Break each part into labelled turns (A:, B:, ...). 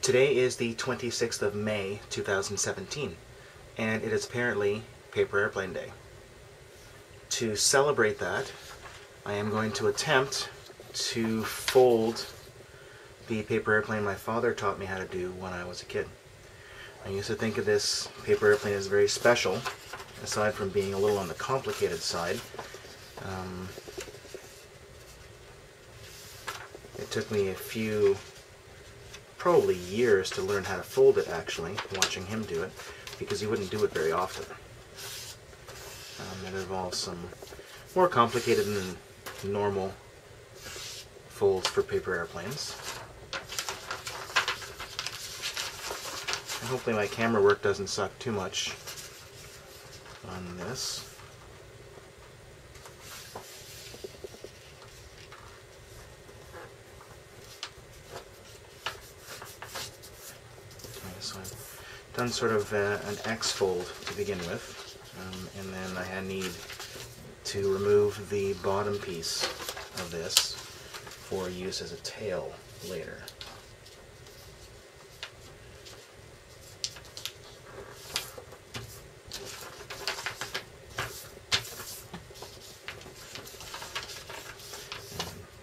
A: Today is the 26th of May 2017, and it is apparently Paper Airplane Day. To celebrate that, I am going to attempt to fold the paper airplane my father taught me how to do when I was a kid. I used to think of this paper airplane as very special, aside from being a little on the complicated side. It took me a few, probably years, to learn how to fold it, actually, watching him do it, because he wouldn't do it very often. It involves some more complicated than normal folds for paper airplanes. And hopefully my camera work doesn't suck too much on this. Okay, so I've done sort of an X fold to begin with, and then I need to remove the bottom piece of this for use as a tail later.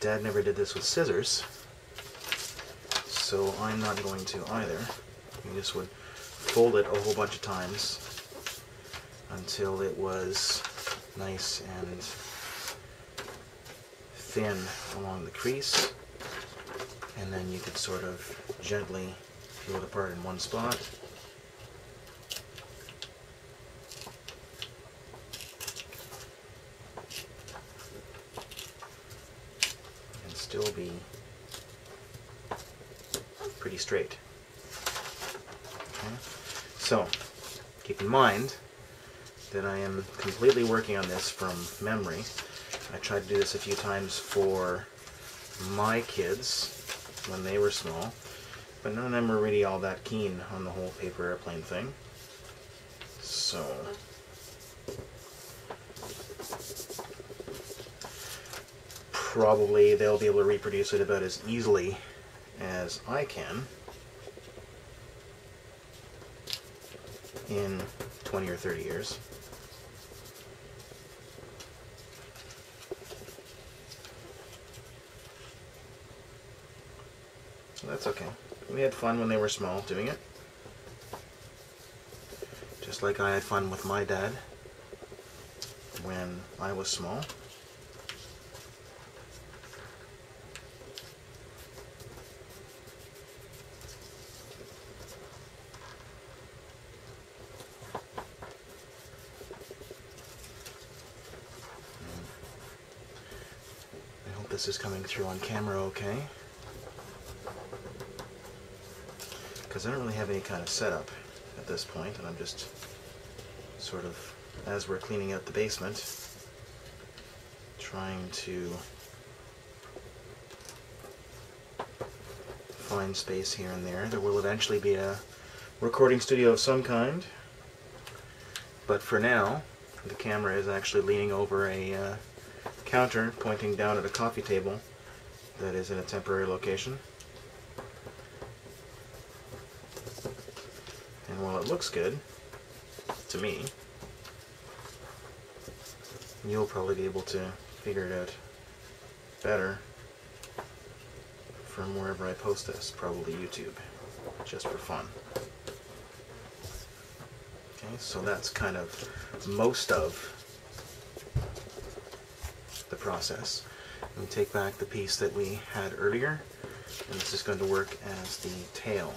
A: Dad never did this with scissors, so I'm not going to either. You just would fold it a whole bunch of times until it was nice and thin along the crease, and then you could sort of gently peel it apart in one spot. And still be pretty straight. Okay. So, keep in mind that I am completely working on this from memory. I tried to do this a few times for my kids when they were small, but none of them were really all that keen on the whole paper airplane thing. So, probably they'll be able to reproduce it about as easily as I can in 20 or 30 years. So that's okay. We had fun when they were small doing it. Just like I had fun with my dad when I was small. I hope this is coming through on camera okay, because I don't really have any kind of setup at this point, and I'm just sort of, as we're cleaning out the basement, trying to find space here and there. There will eventually be a recording studio of some kind, but for now the camera is actually leaning over a counter pointing down at a coffee table that is in a temporary location. And while it looks good to me, you'll probably be able to figure it out better from wherever I post this, probably YouTube, just for fun. Okay, so that's kind of most of the process. We take back the piece that we had earlier, and this is going to work as the tail.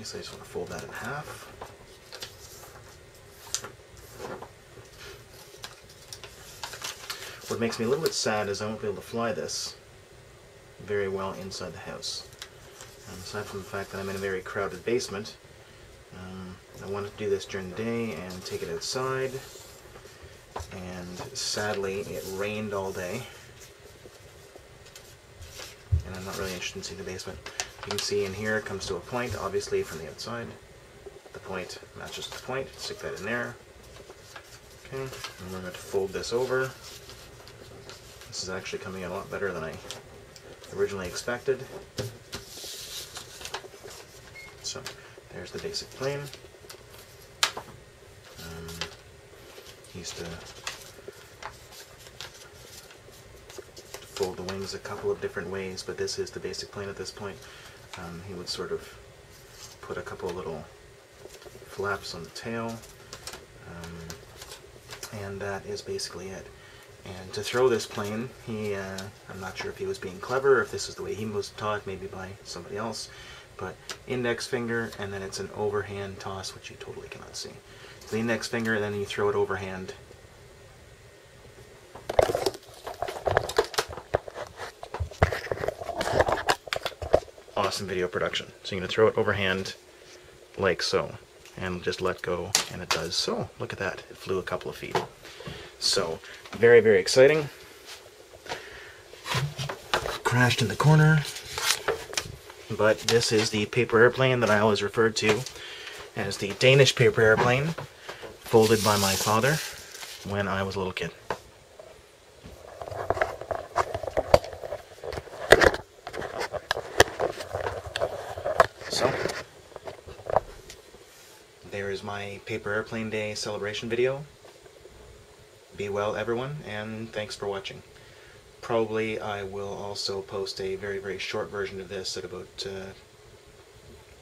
A: So I just want to fold that in half. What makes me a little bit sad is I won't be able to fly this very well inside the house. Aside from the fact that I'm in a very crowded basement, I wanted to do this during the day and take it outside, and sadly it rained all day, and I'm not really interested in seeing the basement. You can see in here it comes to a point, obviously from the outside. The point matches the point, stick that in there. Okay, and we're going to fold this over. This is actually coming in a lot better than I originally expected. So there's the basic plane. He used to fold the wings a couple of different ways, but this is the basic plane at this point. He would sort of put a couple of little flaps on the tail, and that is basically it. And to throw this plane, I'm not sure if he was being clever, or if this is the way he was taught, maybe by somebody else, but index finger, and then it's an overhand toss, which you totally cannot see. The index finger, and then you throw it overhand. Awesome video production. So you're going to throw it overhand like so, and just let go, and it does so. Look at that. It flew a couple of feet. So, very, very exciting. Crashed in the corner. But this is the paper airplane that I always referred to as the Danish paper airplane, folded by my father when I was a little kid. So, there is my Paper Airplane Day celebration video. Be well, everyone, and thanks for watching. Probably I will also post a very, very short version of this at about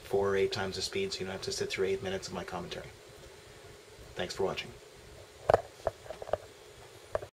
A: 4 or 8 times the speed, so you don't have to sit through 8 minutes of my commentary. Thanks for watching.